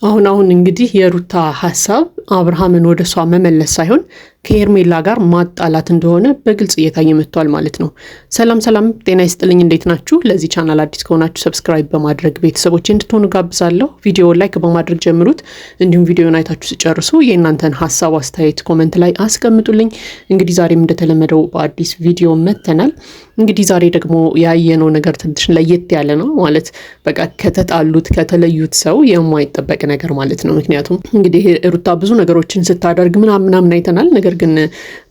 አሁን እንግዲህ የሩታ ሐሳብ አብርሃምን ወደሷ መመለስ ሳይሆን ከሄርሜላ ጋር ማጣላት እንደሆነ በግልጽ እየታየ መጥቷል ማለት ነው። ሰላም ጤና ይስጥልኝ፣ እንዴት ናችሁ? ለዚህ ቻናል አዲስ ከሆናችሁ ሰብስክራይብ በማድረግ ቤተሰቦች እንድትሆኑ ጋብዛለሁ። ቪዲዮ ላይክ በማድረግ ጀምሩት። እንዲሁም ቪዲዮን አይታችሁ ሲጨርሱ የእናንተን ሐሳብ አስተያየት ኮሜንት ላይ አስቀምጡልኝ። እንግዲህ ዛሬም እንደተለመደው በአዲስ ቪዲዮ መተናል። እንግዲህ ዛሬ ደግሞ ያየነው ነገር ትንሽ ለየት ያለ ነው ማለት በቃ ከተጣሉት ከተለዩት ሰው የማይጠበቅ ነገር ማለት ነው። ምክንያቱም እንግዲህ ሩታ ብዙ ነገሮችን ስታደርግ ምናምን አይተናል። ነገር ግን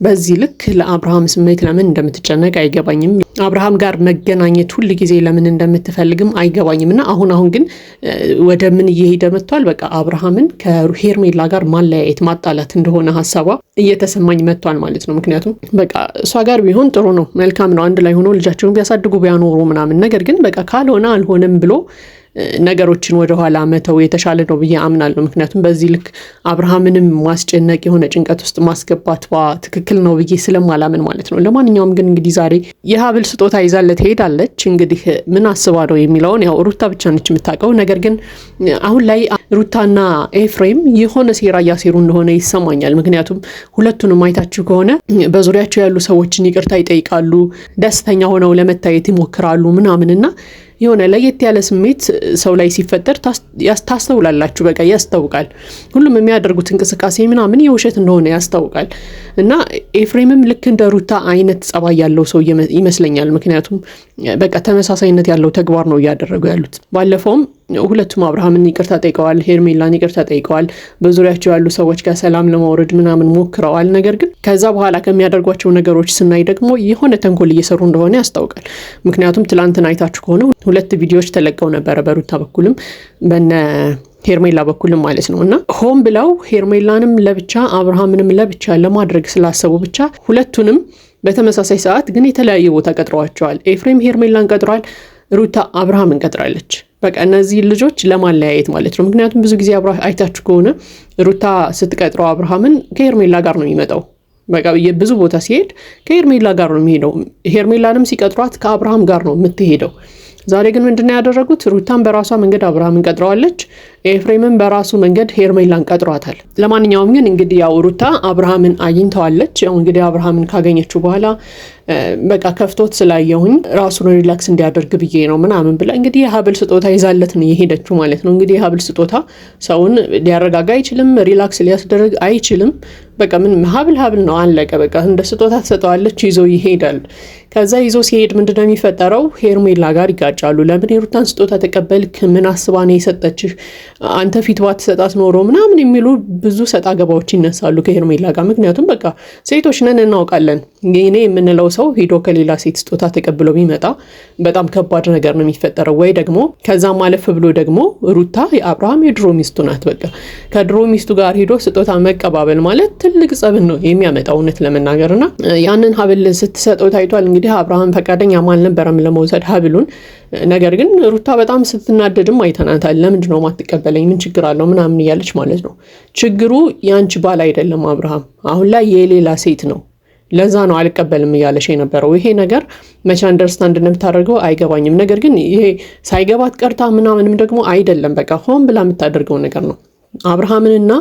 በዚህ ልክ ለአብርሃም ስሜት ለምን እንደምትጨነቅ አይገባኝም። አብርሃም ጋር መገናኘት ሁሉ ጊዜ ለምን እንደምትፈልግም አይገባኝምና አሁን ግን ወደ ምን እየሄደ መጥቷል? በቃ አብርሃምን ከሄርሜላ ጋር ማለያየት ማጣላት እንደሆነ ሐሳቧ እየተሰማኝ መጥቷል ማለት ነው። ምክንያቱም በቃ እሷ ጋር ቢሆን ጥሩ ነው፣ መልካም ነው፣ አንድ ላይ ሆኖ ልጃቸውን ቢያሳድጉ ቢያኖሩ ምናምን። ነገር ግን በቃ ካልሆነ አልሆነም ብሎ ነገሮችን ወደ ኋላ መተው የተሻለ ነው ብዬ አምናለሁ። ምክንያቱም በዚህ ልክ አብርሃምንም ማስጨነቅ የሆነ ጭንቀት ውስጥ ማስገባት ትክክል ነው ብዬ ስለማላምን ማለት ነው። ለማንኛውም ግን እንግዲህ ዛሬ የሀብል ስጦታ ይዛለት ሄዳለች። እንግዲህ ምን አስባ ነው የሚለውን ያው ሩታ ብቻ ነች የምታውቀው። ነገር ግን አሁን ላይ ሩታና ኤፍሬም የሆነ ሴራ እያሴሩ እንደሆነ ይሰማኛል። ምክንያቱም ሁለቱንም አይታችሁ ከሆነ በዙሪያቸው ያሉ ሰዎችን ይቅርታ ይጠይቃሉ፣ ደስተኛ ሆነው ለመታየት ይሞክራሉ ምናምንና የሆነ ለየት ያለ ስሜት ሰው ላይ ሲፈጠር ታስተውላላችሁ። በቃ ያስታውቃል። ሁሉም የሚያደርጉት እንቅስቃሴ ምናምን የውሸት እንደሆነ ያስታውቃል። እና ኤፍሬምም ልክ እንደ ሩታ አይነት ጸባይ ያለው ሰው ይመስለኛል። ምክንያቱም በቃ ተመሳሳይነት ያለው ተግባር ነው እያደረጉ ያሉት። ባለፈውም ሁለቱም አብርሃምን ይቅርታ ጠይቀዋል፣ ሄርሜላን ይቅርታ ጠይቀዋል። በዙሪያቸው ያሉ ሰዎች ጋር ሰላም ለማውረድ ምናምን ሞክረዋል። ነገር ግን ከዛ በኋላ ከሚያደርጓቸው ነገሮች ስናይ ደግሞ የሆነ ተንኮል እየሰሩ እንደሆነ ያስታውቃል። ምክንያቱም ትላንትና አይታችሁ ከሆነ 2 ቪዲዮዎች ተለቀው ነበረ፣ በሩታ በኩልም በነ ሄርሜላ በኩልም ማለት ነው። እና ሆን ብለው ሄርሜላንም ለብቻ አብርሃምንም ለብቻ ለማድረግ ስላሰቡ ብቻ ሁለቱንም በተመሳሳይ ሰዓት ግን የተለያየ ቦታ ቀጥረዋቸዋል። ኤፍሬም ሄርሜላን ቀጥሯል፣ ሩታ አብርሃምን ቀጥራለች። በቃ እነዚህ ልጆች ለማለያየት ማለት ነው። ምክንያቱም ብዙ ጊዜ አይታችሁ ከሆነ ሩታ ስትቀጥረው አብርሃምን ከሄርሜላ ጋር ነው የሚመጣው። በቃ ብዙ ቦታ ሲሄድ ከሄርሜላ ጋር ነው የሚሄደው። ሄርሜላንም ሲቀጥሯት ከአብርሃም ጋር ነው የምትሄደው። ዛሬ ግን ምንድነው ያደረጉት? ሩታን በራሷ መንገድ አብርሃምን ቀጥረዋለች፣ ኤፍሬምን በራሱ መንገድ ሄርሜላን ቀጥሯታል። ለማንኛውም ግን እንግዲህ ያው ሩታ አብርሃምን አግኝተዋለች። ያው እንግዲህ አብርሃምን ካገኘችው በኋላ በቃ ከፍቶት ስላየሁኝ ራሱን ሪላክስ እንዲያደርግ ብዬ ነው ምናምን ብላ እንግዲህ የሀብል ስጦታ ይዛለት ነው የሄደችው ማለት ነው። እንግዲህ የሀብል ስጦታ ሰውን ሊያረጋጋ አይችልም፣ ሪላክስ ሊያስደርግ አይችልም። በቃ ምን ሀብል ነው አለቀ። በቃ እንደ ስጦታ ትሰጠዋለች፣ ይዞ ይሄዳል። ከዛ ይዞ ሲሄድ ምንድነው የሚፈጠረው? ሄርሜላ ጋር ይጋጫሉ። ለምን የሩታን ስጦታ ተቀበልክ? ምን አስባ ነው የሰጠችህ? አንተ ፊት ባትሰጣት ኖሮ ምናምን የሚሉ ብዙ ሰጣ ገባዎች ይነሳሉ ከሄርሜላ ጋር። ምክንያቱም በቃ ሴቶች ነን እናውቃለን። እኔ የምንለው ሰው ሄዶ ከሌላ ሴት ስጦታ ተቀብሎ ቢመጣ በጣም ከባድ ነገር ነው የሚፈጠረው። ወይ ደግሞ ከዛም አለፍ ብሎ ደግሞ ሩታ የአብርሃም የድሮ ሚስቱ ናት። በቃ ከድሮ ሚስቱ ጋር ሄዶ ስጦታ መቀባበል ማለት ትልቅ ጸብን ነው የሚያመጣው እውነት ለመናገርና ያንን ሀብል ስትሰጠው ታይቷል። እንግዲህ አብርሃም ፈቃደኛ አልነበረም ለመውሰድ ሀብሉን። ነገር ግን ሩታ በጣም ስትናደድም አይተናታል። ለምንድን ነው ማትቀበለኝ? ምን ችግር አለው ምናምን እያለች ማለት ነው። ችግሩ ያንቺ ባል አይደለም አብርሃም፣ አሁን ላይ የሌላ ሴት ነው። ለዛ ነው አልቀበልም እያለሽ የነበረው። ይሄ ነገር መቼ አንደርስታንድ እንደምታደርገው አይገባኝም። ነገር ግን ይሄ ሳይገባት ቀርታ ምናምንም ደግሞ አይደለም። በቃ ሆን ብላ የምታደርገው ነገር ነው። አብርሃምንና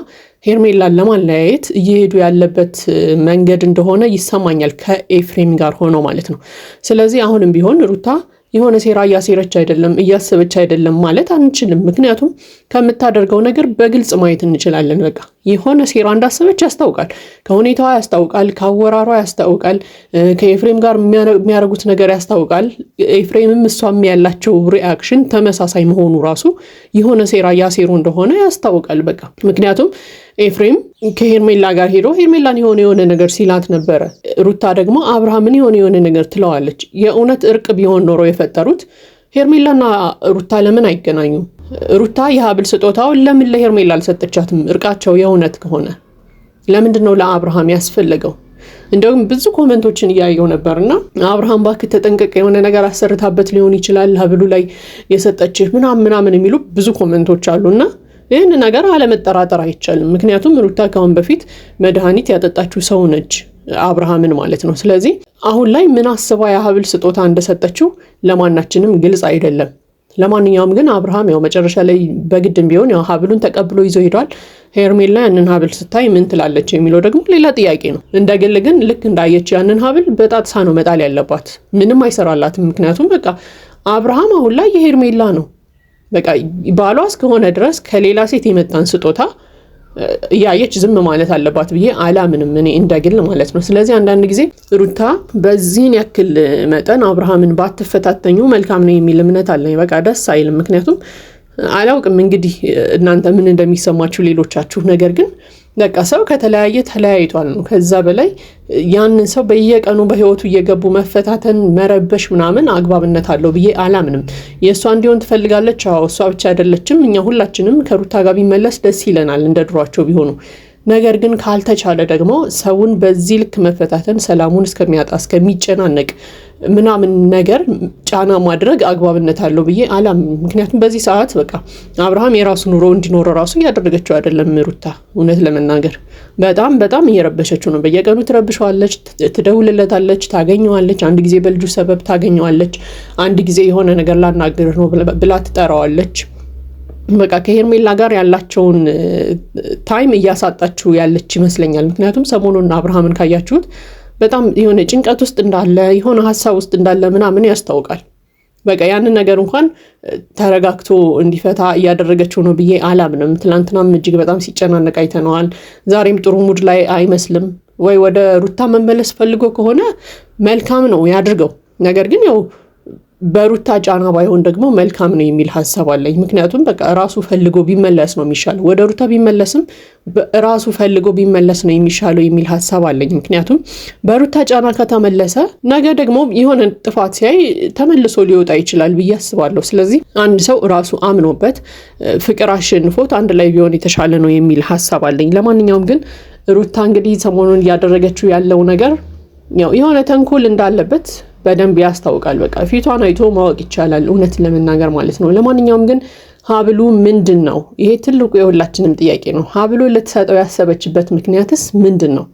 ሄርሜላን ለማለያየት እየሄዱ ያለበት መንገድ እንደሆነ ይሰማኛል፣ ከኤፍሬም ጋር ሆኖ ማለት ነው። ስለዚህ አሁንም ቢሆን ሩታ የሆነ ሴራ እያሴረች አይደለም እያሰበች አይደለም ማለት አንችልም። ምክንያቱም ከምታደርገው ነገር በግልጽ ማየት እንችላለን። በቃ የሆነ ሴራ እንዳሰበች ያስታውቃል፣ ከሁኔታዋ ያስታውቃል፣ ከአወራሯ ያስታውቃል፣ ከኤፍሬም ጋር የሚያደርጉት ነገር ያስታውቃል። ኤፍሬምም እሷም ያላቸው ሪአክሽን ተመሳሳይ መሆኑ ራሱ የሆነ ሴራ እያሴሩ እንደሆነ ያስታውቃል። በቃ ምክንያቱም ኤፍሬም ከሄርሜላ ጋር ሄዶ ሄርሜላን የሆነ ነገር ሲላት ነበረ። ሩታ ደግሞ አብርሃምን የሆነ ነገር ትለዋለች። የእውነት እርቅ ቢሆን ኖሮ የፈጠሩት ሄርሜላና ሩታ ለምን አይገናኙም? ሩታ የሀብል ስጦታውን ለምን ለሄርሜላ አልሰጠቻትም? እርቃቸው የእውነት ከሆነ ለምንድን ነው ለአብርሃም ያስፈለገው? እንደውም ብዙ ኮሜንቶችን እያየው ነበርና አብርሃም ባክህ ተጠንቀቅ፣ የሆነ ነገር አሰርታበት ሊሆን ይችላል ሀብሉ ላይ የሰጠችህ ምናምን የሚሉ ብዙ ኮሜንቶች አሉና ይህን ነገር አለመጠራጠር አይቻልም። ምክንያቱም ሩታ ካሁን በፊት መድኃኒት ያጠጣችው ሰው ነች፣ አብርሃምን ማለት ነው። ስለዚህ አሁን ላይ ምን አስባ የሀብል ስጦታ እንደሰጠችው ለማናችንም ግልጽ አይደለም። ለማንኛውም ግን አብርሃም ያው መጨረሻ ላይ በግድም ቢሆን ያው ሀብሉን ተቀብሎ ይዞ ሄዷል። ሄርሜላ ያንን ሀብል ስታይ ምን ትላለች የሚለው ደግሞ ሌላ ጥያቄ ነው። እንደግል ግን ልክ እንዳየች ያንን ሀብል በጣጥሳ ነው መጣል ያለባት። ምንም አይሰራላትም። ምክንያቱም በቃ አብርሃም አሁን ላይ የሄርሜላ ነው። በቃ ባሏ እስከሆነ ድረስ ከሌላ ሴት የመጣን ስጦታ እያየች ዝም ማለት አለባት ብዬ አላምንም እኔ እንደግል ማለት ነው። ስለዚህ አንዳንድ ጊዜ ሩታ በዚህን ያክል መጠን አብርሃምን ባትፈታተኙ መልካም ነው የሚል እምነት አለኝ። በቃ ደስ አይልም። ምክንያቱም አላውቅም እንግዲህ እናንተ ምን እንደሚሰማችሁ ሌሎቻችሁ። ነገር ግን በቃ ሰው ከተለያየ ተለያይቷል ነው። ከዛ በላይ ያንን ሰው በየቀኑ በህይወቱ እየገቡ መፈታተን መረበሽ ምናምን አግባብነት አለው ብዬ አላምንም። የእሷ እንዲሆን ትፈልጋለች። አዎ እሷ ብቻ አይደለችም። እኛ ሁላችንም ከሩታ ጋር ቢመለስ ደስ ይለናል እንደ ድሯቸው ቢሆኑ። ነገር ግን ካልተቻለ ደግሞ ሰውን በዚህ ልክ መፈታተን ሰላሙን እስከሚያጣ እስከሚጨናነቅ ምናምን ነገር ጫና ማድረግ አግባብነት አለው ብዬ አላምንም። ምክንያቱም በዚህ ሰዓት በቃ አብርሃም የራሱ ኑሮ እንዲኖር ራሱ እያደረገችው አይደለም ሩታ። እውነት ለመናገር በጣም እየረበሸችው ነው። በየቀኑ ትረብሸዋለች፣ ትደውልለታለች፣ ታገኘዋለች። አንድ ጊዜ በልጁ ሰበብ ታገኘዋለች፣ አንድ ጊዜ የሆነ ነገር ላናግር ነው ብላ ትጠራዋለች። በቃ ከሄርሜላ ጋር ያላቸውን ታይም እያሳጣችው ያለች ይመስለኛል። ምክንያቱም ሰሞኑን አብርሃምን ካያችሁት በጣም የሆነ ጭንቀት ውስጥ እንዳለ የሆነ ሀሳብ ውስጥ እንዳለ ምናምን ያስታውቃል። በቃ ያንን ነገር እንኳን ተረጋግቶ እንዲፈታ እያደረገችው ነው ብዬ አላምንም። ትናንትናም እጅግ በጣም ሲጨናነቅ አይተነዋል። ዛሬም ጥሩ ሙድ ላይ አይመስልም። ወይ ወደ ሩታ መመለስ ፈልጎ ከሆነ መልካም ነው ያድርገው። ነገር ግን ያው በሩታ ጫና ባይሆን ደግሞ መልካም ነው የሚል ሀሳብ አለኝ። ምክንያቱም በቃ ራሱ ፈልጎ ቢመለስ ነው የሚሻለው። ወደ ሩታ ቢመለስም ራሱ ፈልጎ ቢመለስ ነው የሚሻለው የሚል ሀሳብ አለኝ። ምክንያቱም በሩታ ጫና ከተመለሰ ነገ ደግሞ የሆነ ጥፋት ሲያይ ተመልሶ ሊወጣ ይችላል ብዬ አስባለሁ። ስለዚህ አንድ ሰው ራሱ አምኖበት ፍቅር አሸንፎት አንድ ላይ ቢሆን የተሻለ ነው የሚል ሀሳብ አለኝ። ለማንኛውም ግን ሩታ እንግዲህ ሰሞኑን እያደረገችው ያለው ነገር የሆነ ተንኮል እንዳለበት በደንብ ያስታውቃል። በቃ ፊቷን አይቶ ማወቅ ይቻላል እውነት ለመናገር ማለት ነው። ለማንኛውም ግን ሀብሉ ምንድን ነው? ይሄ ትልቁ የሁላችንም ጥያቄ ነው። ሀብሉ ልትሰጠው ያሰበችበት ምክንያትስ ምንድን ነው?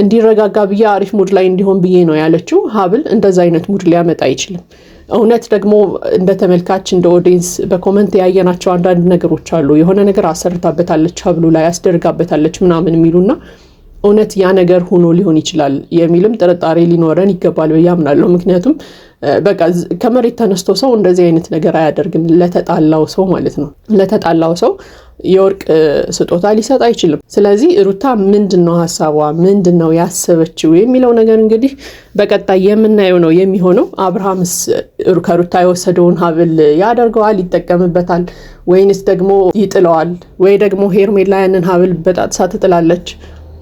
እንዲረጋጋ ብዬ አሪፍ ሙድ ላይ እንዲሆን ብዬ ነው ያለችው። ሀብል እንደዛ አይነት ሙድ ሊያመጣ አይችልም። እውነት ደግሞ እንደ ተመልካች እንደ ኦዲየንስ በኮመንት ያየናቸው አንዳንድ ነገሮች አሉ። የሆነ ነገር አሰርታበታለች ሀብሉ ላይ አስደርጋበታለች ምናምን የሚሉና እውነት ያ ነገር ሆኖ ሊሆን ይችላል የሚልም ጥርጣሬ ሊኖረን ይገባል ብዬ አምናለሁ። ምክንያቱም በቃ ከመሬት ተነስቶ ሰው እንደዚህ አይነት ነገር አያደርግም። ለተጣላው ሰው ማለት ነው። ለተጣላው ሰው የወርቅ ስጦታ ሊሰጥ አይችልም። ስለዚህ ሩታ ምንድነው ሀሳቧ፣ ምንድነው ያሰበችው የሚለው ነገር እንግዲህ በቀጣይ የምናየው ነው የሚሆነው። አብርሃምስ ከሩታ የወሰደውን ሀብል ያደርገዋል፣ ይጠቀምበታል፣ ወይንስ ደግሞ ይጥለዋል፣ ወይ ደግሞ ሄርሜላ ያንን ሀብል በጣጥሳ ትጥላለች?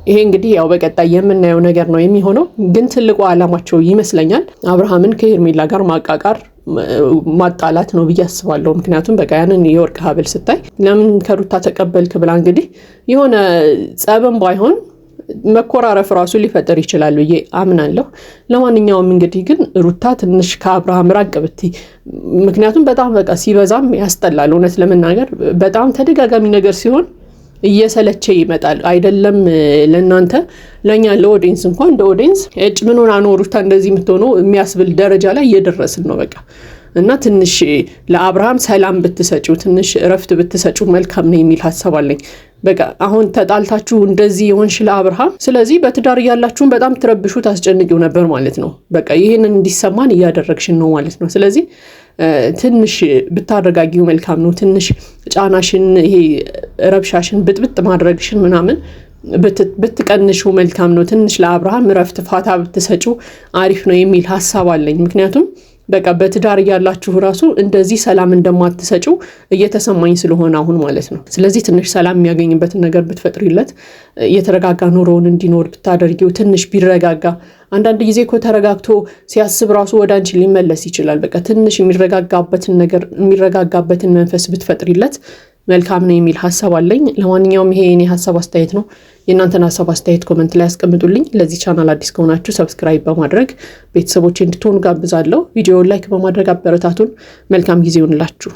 ይሄ እንግዲህ ያው በቀጣይ የምናየው ነገር ነው የሚሆነው። ግን ትልቁ ዓላማቸው ይመስለኛል አብርሃምን ከሄርሜላ ጋር ማቃቃር ማጣላት ነው ብዬ አስባለሁ። ምክንያቱም በቃ ያንን የወርቅ ሀብል ስታይ ለምን ከሩታ ተቀበልክ ብላ እንግዲህ የሆነ ጸብም ባይሆን መኮራረፍ ራሱ ሊፈጠር ይችላል ብዬ አምናለሁ። ለማንኛውም እንግዲህ ግን ሩታ ትንሽ ከአብርሃም ራቅ ብትይ፣ ምክንያቱም በጣም በቃ ሲበዛም ያስጠላል። እውነት ለመናገር በጣም ተደጋጋሚ ነገር ሲሆን እየሰለቸ ይመጣል። አይደለም ለእናንተ ለእኛ ለኦዲየንስ እንኳን እንደ ኦዲየንስ እጭ ምን ሆና ነው ሩታ እንደዚህ የምትሆነው የሚያስብል ደረጃ ላይ እየደረስን ነው በቃ። እና ትንሽ ለአብርሃም ሰላም ብትሰጪው፣ ትንሽ እረፍት ብትሰጪው መልካም ነው የሚል ሀሳብ አለኝ። በቃ አሁን ተጣልታችሁ እንደዚህ የሆንሽ ለአብርሃም፣ ስለዚህ በትዳር እያላችሁን በጣም ትረብሹ ታስጨንቂው ነበር ማለት ነው። በቃ ይህንን እንዲሰማን እያደረግሽን ነው ማለት ነው። ስለዚህ ትንሽ ብታረጋጊው መልካም ነው። ትንሽ ጫናሽን፣ ይሄ ረብሻሽን፣ ብጥብጥ ማድረግሽን ምናምን ብትቀንሹ መልካም ነው። ትንሽ ለአብርሃም እረፍት ፋታ ብትሰጪው አሪፍ ነው የሚል ሀሳብ አለኝ። ምክንያቱም በቃ በትዳር እያላችሁ ራሱ እንደዚህ ሰላም እንደማትሰጪው እየተሰማኝ ስለሆነ አሁን ማለት ነው። ስለዚህ ትንሽ ሰላም የሚያገኝበትን ነገር ብትፈጥሪለት፣ የተረጋጋ ኑሮውን እንዲኖር ብታደርጊው፣ ትንሽ ቢረጋጋ። አንዳንድ ጊዜ እኮ ተረጋግቶ ሲያስብ ራሱ ወደ አንቺ ሊመለስ ይችላል። በቃ ትንሽ የሚረጋጋበትን መንፈስ ብትፈጥሪለት መልካም ነው የሚል ሀሳብ አለኝ። ለማንኛውም ይሄ የኔ ሀሳብ አስተያየት ነው። የእናንተን ሀሳብ አስተያየት ኮመንት ላይ ያስቀምጡልኝ። ለዚህ ቻናል አዲስ ከሆናችሁ ሰብስክራይብ በማድረግ ቤተሰቦቼ እንድትሆኑ ጋብዛለሁ። ቪዲዮውን ላይክ በማድረግ አበረታቱን። መልካም ጊዜ ይሁንላችሁ።